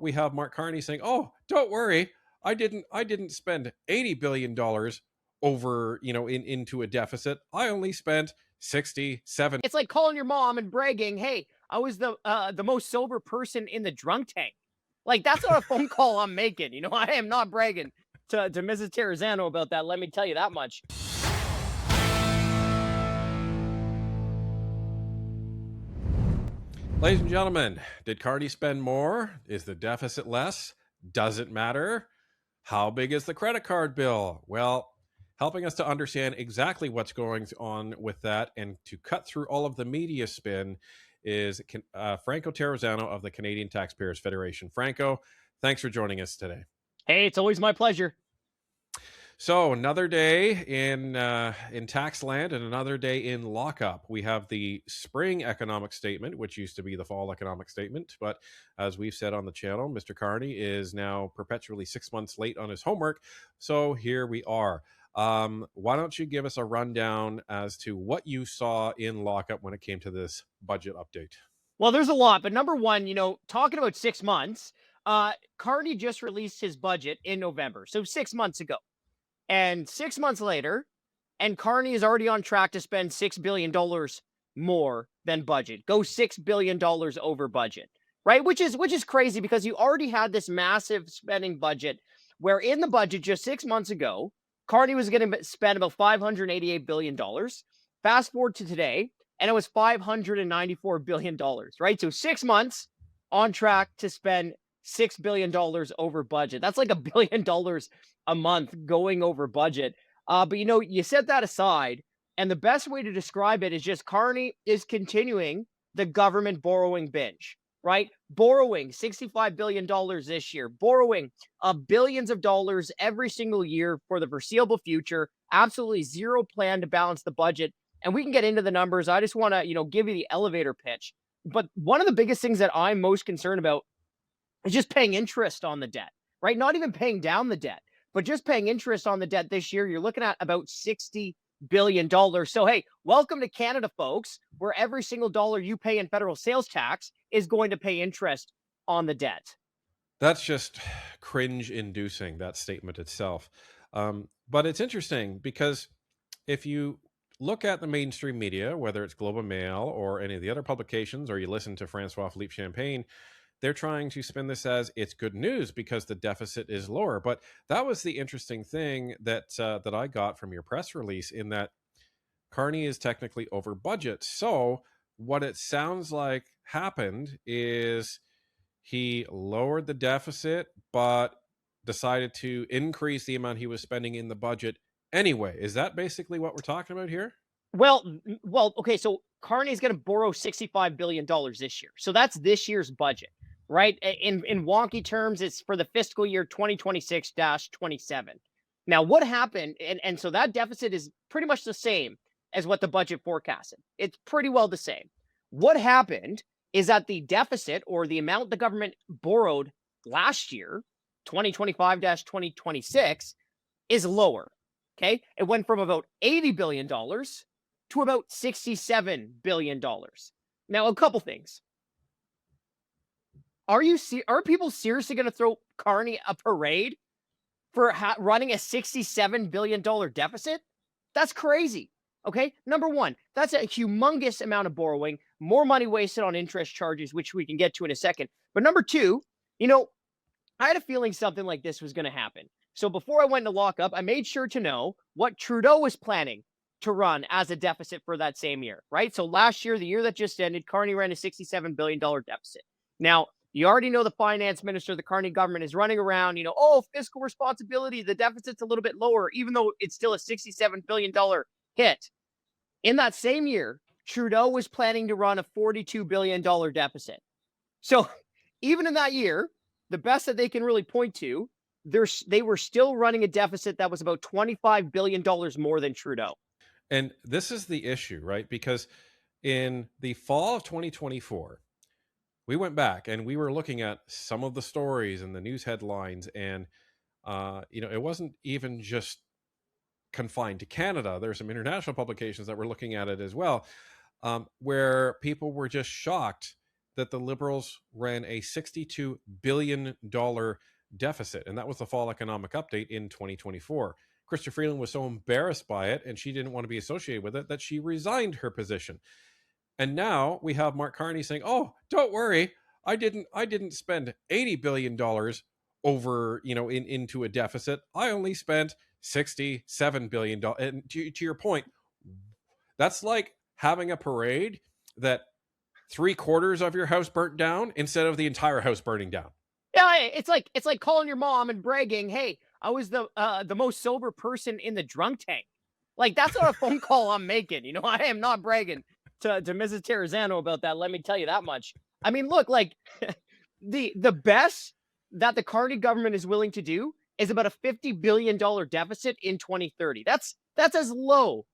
we have Mark Carney saying, "Oh, don't worry, I didn't spend $80 billion over, into a deficit. I only spent 67." It's like calling your mom and bragging, "Hey, I was the most sober person in the drunk tank." Like, that's not a phone call I'm making. I am not bragging to Mrs. Terrazano about that. Let me tell you that much. Ladies and gentlemen, did Carney spend more? Is the deficit less? Does it matter? How big is the credit card bill? Well, helping us to understand exactly what's going on with that and to cut through all of the media spin is Franco Terrazzano of the Canadian Taxpayers Federation. Franco, thanks for joining us today. Hey, it's always my pleasure. So another day in tax land and another day in lockup. We have the spring economic statement, which used to be the fall economic statement. But as we've said on the channel, Mr. Carney is now perpetually 6 months late on his homework. So here we are. Why don't you give us a rundown as to what you saw in lockup when it came to this budget update? Well, there's a lot, but number one, talking about 6 months, Carney just released his budget in November, so 6 months ago. And 6 months later, and Carney is already on track to spend $6 billion more than budget. Go $6 billion over budget, right? Which is crazy because you already had this massive spending budget where in the budget just 6 months ago, Carney was going to spend about $588 billion. Fast forward to today, and it was $594 billion, right? So 6 months on track to spend $6 billion over budget. That's like $1 billion a month going over budget. But you set that aside, and the best way to describe it is just Carney is continuing the government borrowing binge, right? Borrowing $65 billion this year, borrowing billions of dollars every single year for the foreseeable future. Absolutely zero plan to balance the budget. And we can get into the numbers. I just want to, give you the elevator pitch. But one of the biggest things that I'm most concerned about is just paying interest on the debt, right? Not even paying down the debt, but just paying interest on the debt this year. You're looking at about $60 billion. So, hey, welcome to Canada, folks, where every single dollar you pay in federal sales tax is going to pay interest on the debt. That's just cringe inducing, that statement itself. But it's interesting because if you look at the mainstream media, whether it's Globe and Mail or any of the other publications, or you listen to Francois Philippe Champagne, they're trying to spin this as it's good news because the deficit is lower. But that was the interesting thing that I got from your press release, in that Carney is technically over budget. So what it sounds like happened is he lowered the deficit, but decided to increase the amount he was spending in the budget anyway. Is that basically what we're talking about here? Well, okay. So Carney's going to borrow $65 billion this year. So that's this year's budget, right? In wonky terms, it's for the fiscal year 2026-27. Now, what happened? And so that deficit is pretty much the same as what the budget forecasted. It's pretty well the same. What happened is that the deficit, or the amount the government borrowed last year, 2025-2026, is lower. Okay. It went from about $80 billion to about $67 billion. Now, a couple things. Are people seriously going to throw Carney a parade for running a $67 billion deficit? That's crazy. Okay. Number one, that's a humongous amount of borrowing, more money wasted on interest charges, which we can get to in a second. But number two, I had a feeling something like this was going to happen. So before I went to lockup, I made sure to know what Trudeau was planning to run as a deficit for that same year, right? So last year, the year that just ended, Carney ran a $67 billion deficit. Now, you already know the finance minister, the Carney government is running around, fiscal responsibility, the deficit's a little bit lower, even though it's still a $67 billion hit. In that same year, Trudeau was planning to run a $42 billion deficit. So even in that year, the best that they can really point to, they were still running a deficit that was about $25 billion more than Trudeau. And this is the issue, right? Because in the fall of 2024, we went back and we were looking at some of the stories and the news headlines, and it wasn't even just confined to Canada. There's some international publications that were looking at it as well, where people were just shocked that the Liberals ran a $62 billion deficit, and that was the fall economic update in 2024. Chrystia Freeland was so embarrassed by it, and she didn't want to be associated with it, that she resigned her position. And now we have Mark Carney saying, "Oh, don't worry, I didn't spend $80 billion over, into a deficit. I only spent $67 billion." And to your point, that's like having a parade that 3/4 of your house burnt down instead of the entire house burning down. Yeah, it's like calling your mom and bragging, "Hey, I was the most sober person in the drunk tank." Like, that's not a phone call I'm making. I am not bragging to Mrs. Terrazano about that. Let me tell you that much. I mean, look, like the best that the Carney government is willing to do is about a $50 billion deficit in 2030. That's as low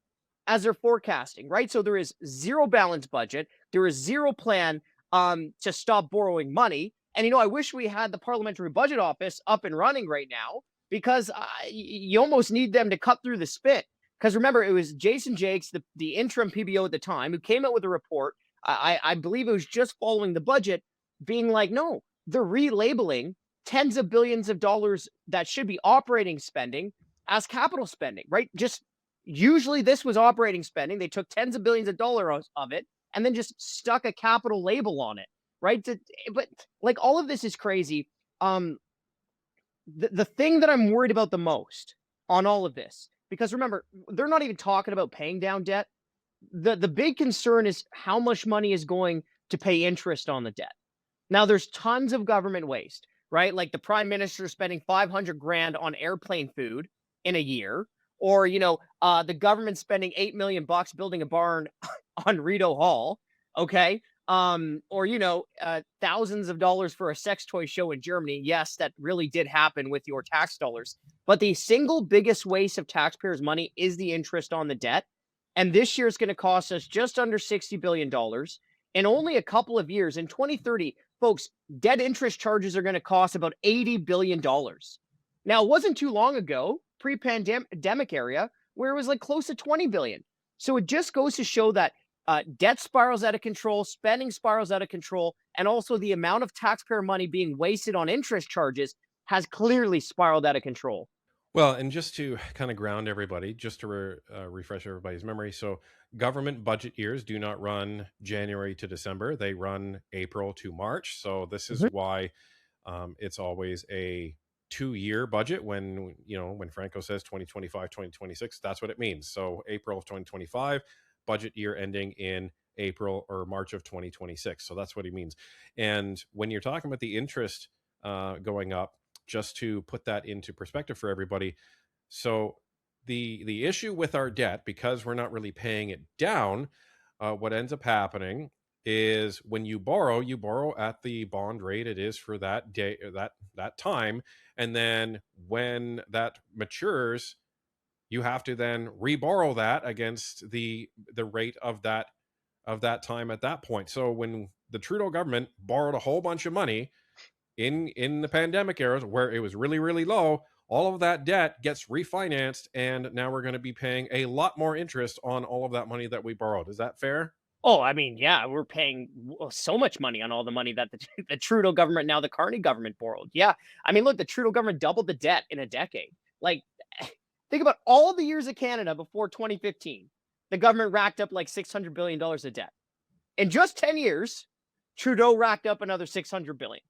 as they're forecasting, right? So there is zero balanced budget. There is zero plan to stop borrowing money. And, I wish we had the Parliamentary Budget Office up and running right now, because you almost need them to cut through the spit. Because remember, it was Jason Jakes, the interim PBO at the time, who came out with a report. I believe it was just following the budget, being like, no, they're relabeling tens of billions of dollars that should be operating spending as capital spending, right? Just usually this was operating spending. They took tens of billions of dollars of it and then just stuck a capital label on it, right? But like, all of this is crazy. The thing that I'm worried about the most on all of this, because remember, they're not even talking about paying down debt. The big concern is how much money is going to pay interest on the debt. Now, there's tons of government waste, right? Like the prime minister spending 500 grand on airplane food in a year, or the government spending $8 million building a barn on Rideau Hall, okay? Or thousands of dollars for a sex toy show in Germany. Yes, that really did happen with your tax dollars. But the single biggest waste of taxpayers' money is the interest on the debt. And this year is going to cost us just under $60 billion. In only a couple of years, in 2030, folks, debt interest charges are going to cost about $80 billion. Now, it wasn't too long ago, pre-pandemic area, where it was like close to 20 billion. So it just goes to show that debt spirals out of control, spending spirals out of control, and also the amount of taxpayer money being wasted on interest charges has clearly spiraled out of control. Well, and just to kind of ground everybody, just to refresh everybody's memory. So, government budget years do not run January to December, they run April to March. So, this is Mhm. why it's always a 2-year budget. When Franco says 2025, 2026, that's what it means. So, April of 2025, budget year ending in April or March of 2026. So, that's what he means. And when you're talking about the interest going up, just to put that into perspective for everybody. So the issue with our debt, because we're not really paying it down, what ends up happening is when you borrow at the bond rate it is for that day, or that time, and then when that matures, you have to then reborrow that against the rate of that time at that point. So when the Trudeau government borrowed a whole bunch of money in the pandemic eras where it was really, really low, all of that debt gets refinanced, and now we're going to be paying a lot more interest on all of that money that we borrowed. Is that fair? Oh, I mean, yeah, we're paying so much money on all the money that the, the Trudeau government, now the Carney government, borrowed. Yeah. I mean, look, the Trudeau government doubled the debt in a decade. Like, think about all the years of Canada before 2015. The government racked up like $600 billion of debt. In just 10 years, Trudeau racked up another 600 billion.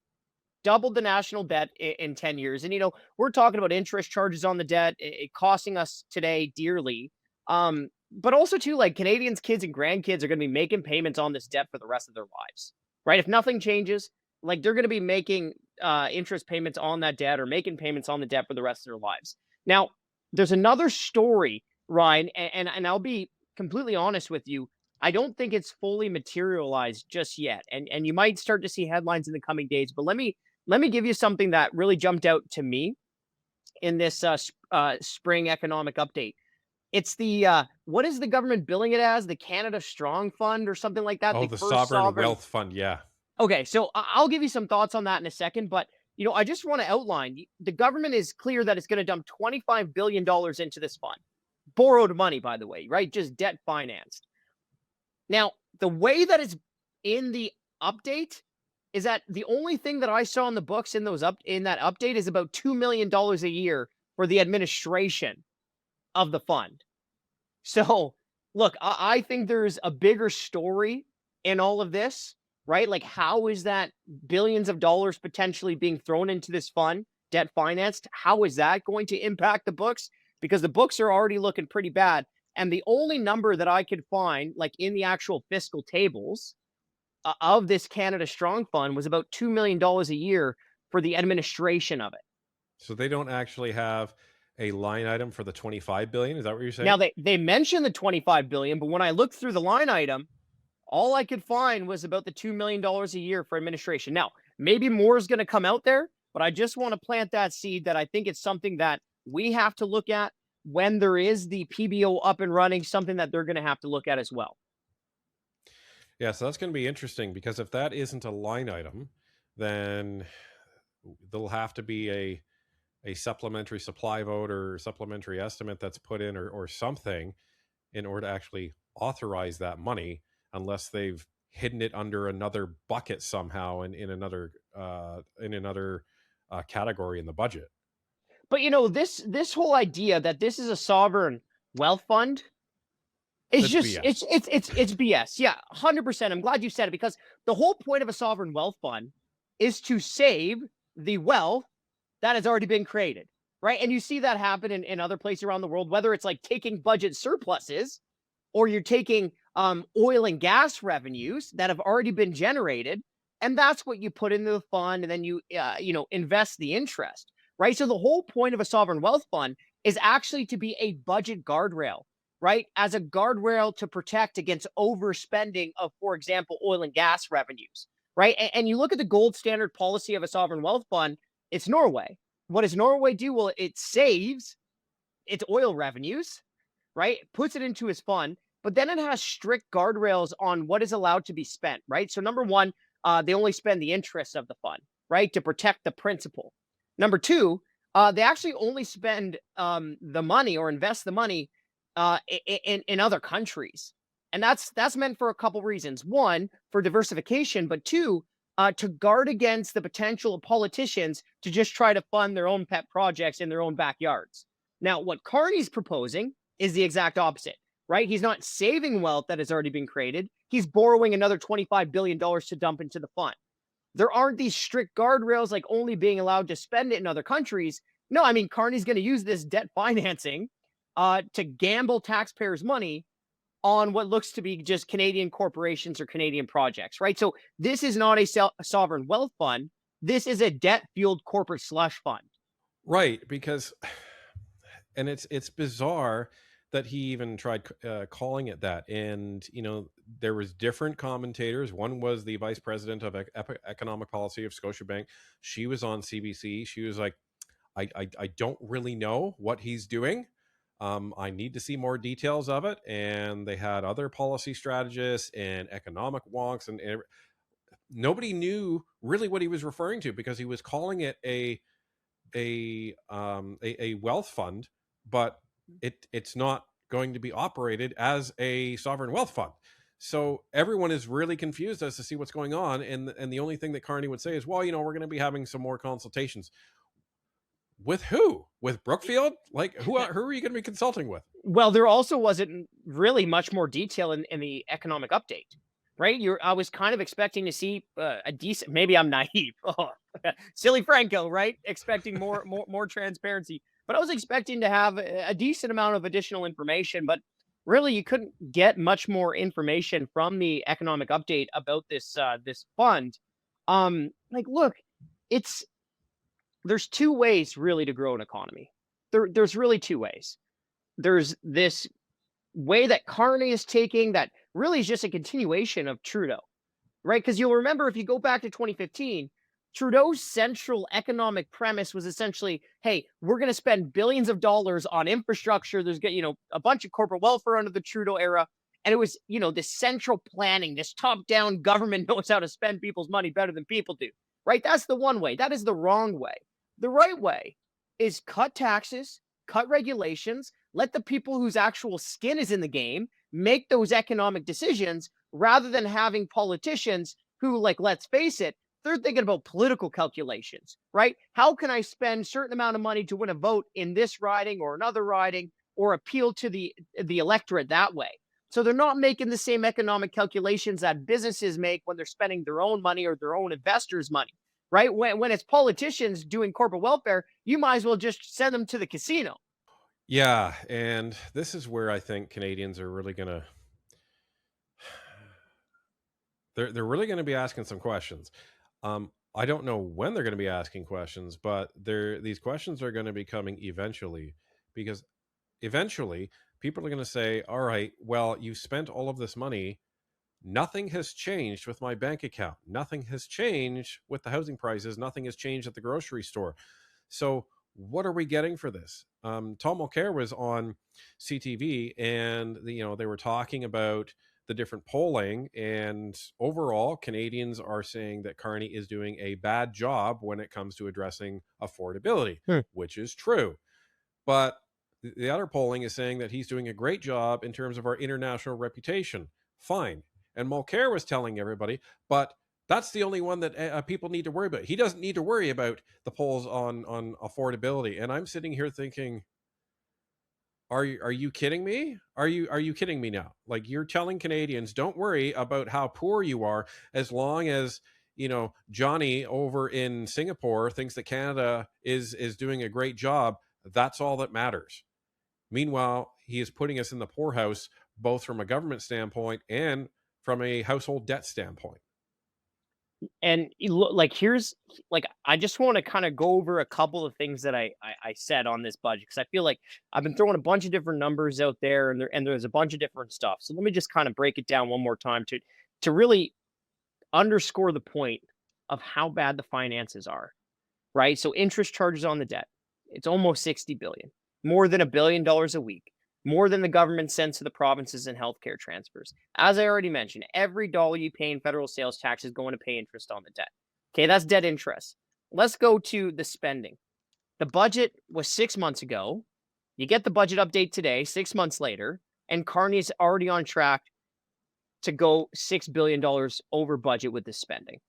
Doubled the national debt in 10 years. And, we're talking about interest charges on the debt, it costing us today dearly. But also, too, like, Canadians' kids and grandkids are going to be making payments on this debt for the rest of their lives, right? If nothing changes, like, they're going to be making interest payments on that debt, or making payments on the debt for the rest of their lives. Now, there's another story, Ryan, and I'll be completely honest with you. I don't think it's fully materialized just yet. And you might start to see headlines in the coming days, but let me give you something that really jumped out to me in this spring economic update. It's the what is the government billing it as? The Canada Strong Fund or something like that. Oh, The the first sovereign sovereign. wealth fund. Yeah. Okay, so I'll give you some thoughts on that in a second, but I just want to outline, the government is clear that it's going to dump $25 billion into this fund. Borrowed money, by the way, right? Just debt financed. Now, the way that it's in the update is that the only thing that I saw in the books in that update is about $2 million a year for the administration of the fund. So, look, I think there's a bigger story in all of this, right? Like, how is that billions of dollars potentially being thrown into this fund, debt financed? How is that going to impact the books? Because the books are already looking pretty bad. And the only number that I could find, like in the actual fiscal tables of this Canada Strong Fund, was about $2 million a year for the administration of it. So they don't actually have a line item for the 25 billion. Is that what you're Now saying? they mentioned the 25 billion, but when I looked through the line item, all I could find was about the $2 million a year for administration. Now, maybe more is going to come out there, but I just want to plant that seed that I think it's something that we have to look at when there is the PBO up and running, something that they're going to have to look at as well. Yeah, so that's going to be interesting because if that isn't a line item, then there'll have to be a supplementary supply vote or supplementary estimate that's put in or something in order to actually authorize that money, unless they've hidden it under another bucket somehow in another category in the budget. But this whole idea that this is a sovereign wealth fund is That's just BS. it's BS. Yeah, 100%. I'm glad you said it because the whole point of a sovereign wealth fund is to save the wealth that has already been created, right? And you see that happen in other places around the world, whether it's like taking budget surpluses or you're taking oil and gas revenues that have already been generated, and that's what you put into the fund, and then you invest the interest, right? So the whole point of a sovereign wealth fund is actually to be a budget guardrail, right? As a guardrail to protect against overspending of, for example, oil and gas revenues, right? And you look at the gold standard policy of a sovereign wealth fund, it's Norway. What does Norway do? Well, it saves its oil revenues, right? Puts it into his fund, but then it has strict guardrails on what is allowed to be spent, right? So number one, they only spend the interest of the fund, right, to protect the principal. Number two, they actually only spend the money or invest the money in other countries, and that's meant for a couple reasons. One, for diversification, but two, to guard against the potential of politicians to just try to fund their own pet projects in their own backyards. Now, what Carney's proposing is the exact opposite, right? He's not saving wealth that has already been created. He's borrowing another $25 billion to dump into the fund. There aren't these strict guardrails like only being allowed to spend it in other countries. No, I mean, Carney's going to use this debt financing to gamble taxpayers' money on what looks to be just Canadian corporations or Canadian projects, right? So this is not a sovereign wealth fund. This is a debt fueled corporate slush fund. Right, because and it's bizarre that he even tried calling it that. And there was different commentators. One was the vice president of economic policy of Scotiabank. She was on CBC. She was like, I don't really know what he's doing. I need to see more details of it. And they had other policy strategists and economic wonks, and nobody knew really what he was referring to, because he was calling it a wealth fund, but it's not going to be operated as a sovereign wealth fund. So everyone is really confused as to see what's going on, and the only thing that Carney would say is, well, we're going to be having some more consultations. With who? With Brookfield? Like, who are you going to be consulting with? Well, there also wasn't really much more detail in the economic update, right? I was kind of expecting to see a decent. Maybe I'm naive. Oh, silly Franco, right? Expecting more transparency, but I was expecting to have a decent amount of additional information. But really, you couldn't get much more information from the economic update about this fund. Like, look, it's there's two ways really to grow an economy. There's really two ways. There's this way that Carney is taking that really is just a continuation of Trudeau, right? Because you'll remember, if you go back to 2015, Trudeau's central economic premise was essentially, hey, we're going to spend billions of dollars on infrastructure. There's a bunch of corporate welfare under the Trudeau era. And it was, this central planning, this top down government knows how to spend people's money better than people do, right? That's the one way. That is the wrong way. The right way is cut taxes, cut regulations, let the people whose actual skin is in the game make those economic decisions, rather than having politicians who, like, let's face it, they're thinking about political calculations, right? How can I spend a certain amount of money to win a vote in this riding or another riding, or appeal to the electorate that way? So they're not making the same economic calculations that businesses make when they're spending their own money or their own investors' money, right? When it's politicians doing corporate welfare, you might as well just send them to the casino. Yeah, and this is where I think Canadians are really gonna they're really gonna be asking some questions. I don't know when they're gonna be asking questions, but these questions are gonna be coming eventually, because eventually people are gonna say, "All right, well, you spent all of this money. Nothing has changed with my bank account. Nothing has changed with the housing prices. Nothing has changed at the grocery store. So what are we getting for this?" Tom Mulcair was on CTV, and they were talking about the different polling, and overall Canadians are saying that Carney is doing a bad job when it comes to addressing affordability, Hmm. which is true. But the other polling is saying that he's doing a great job in terms of our international reputation. Fine. And Mulcair was telling everybody, but that's the only one that people need to worry about. He doesn't need to worry about the polls on affordability. And I'm sitting here thinking, are you kidding me? Are you kidding me now? Like, you're telling Canadians, don't worry about how poor you are, as long as Johnny over in Singapore thinks that Canada is doing a great job. That's all that matters. Meanwhile, he is putting us in the poorhouse, both from a government standpoint and from a household debt standpoint. And like, here's, like, I just want to kind of go over a couple of things that I said on this budget, because I feel like I've been throwing a bunch of different numbers out there, and there's a bunch of different stuff. So let me just kind of break it down one more time to really underscore the point of how bad the finances are, right? So interest charges on the debt, it's almost 60 billion, more than $1 billion a week, more than the government sends to the provinces in healthcare transfers. As I already mentioned, every dollar you pay in federal sales tax is going to pay interest on the debt. Okay, that's debt interest. Let's go to the spending. The budget was 6 months ago. You get the budget update today, 6 months later, and Carney is already on track to go $6 billion over budget with this spending.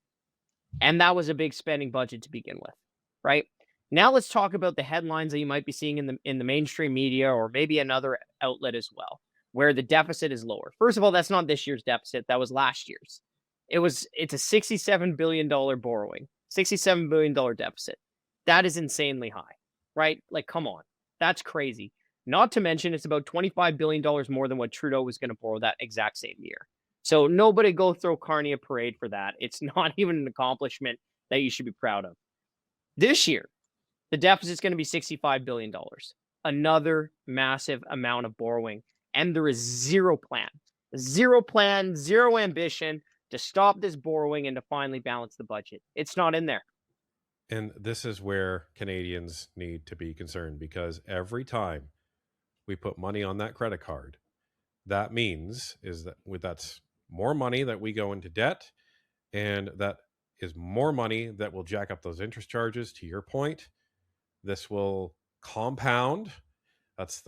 And that was a big spending budget to begin with, right? Now let's talk about the headlines that you might be seeing in the mainstream media, or maybe another outlet as well, where the deficit is lower. First of all, that's not this year's deficit, that was last year's. It's a $67 billion borrowing, $67 billion deficit. That is insanely high, right? Like, come on. That's crazy. Not to mention, it's about $25 billion more than what Trudeau was going to borrow that exact same year. So nobody go throw Carney a parade for that. It's not even an accomplishment that you should be proud of. This year, the deficit is going to be $65 billion. Another massive amount of borrowing. And there is zero plan, zero ambition to stop this borrowing and to finally balance the budget. It's not in there. And this is where Canadians need to be concerned, because every time we put money on that credit card, that means is that that's more money that we go into debt, and that is more money that will jack up those interest charges. To your point, this will compound. That's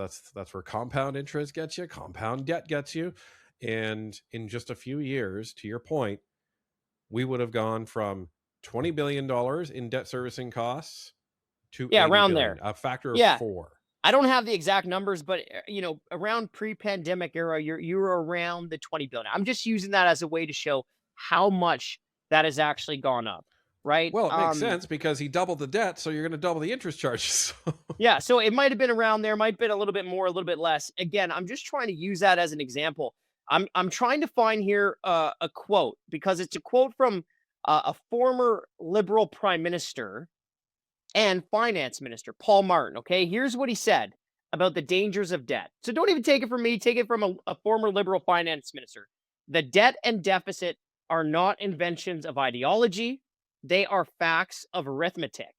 where compound interest gets you, compound debt gets you. And in just a few years, to your point, we would have gone from $20 billion in debt servicing costs to Yeah, 80 around billion, there. a factor of Yeah. 4. I don't have the exact numbers, but around pre-pandemic era, you're around the 20 billion. I'm just using that as a way to show how much that has actually gone up, right? Well, it makes sense because he doubled the debt, so you're going to double the interest charges. Yeah, so it might have been around there, might have been a little bit more, a little bit less. Again, I'm just trying to use that as an example. I'm trying to find here a quote, because it's a quote from a former Liberal Prime Minister and Finance Minister, Paul Martin. Okay, here's what he said about the dangers of debt. So don't even take it from me, take it from a former Liberal Finance Minister. The debt and deficit are not inventions of ideology, they are facts of arithmetic.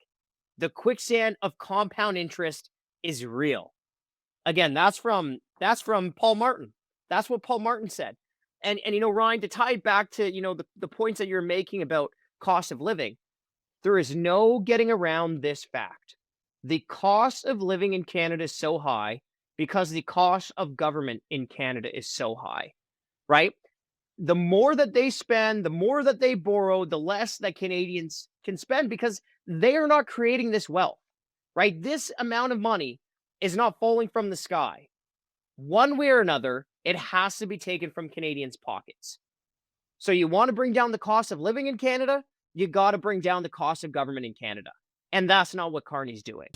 The quicksand of compound interest is real. Again, that's from Paul Martin. That's what Paul Martin said. And Ryan, to tie it back to the points that you're making about cost of living, there is no getting around this fact. The cost of living in Canada is so high because the cost of government in Canada is so high, right? the more that they spend, the more that they borrow, the less that Canadians can spend because they are not creating this wealth, right? This amount of money is not falling from the sky. One way or another, it has to be taken from Canadians' pockets. So you want to bring down the cost of living in Canada, you got to bring down the cost of government in Canada. And that's not what Carney's doing.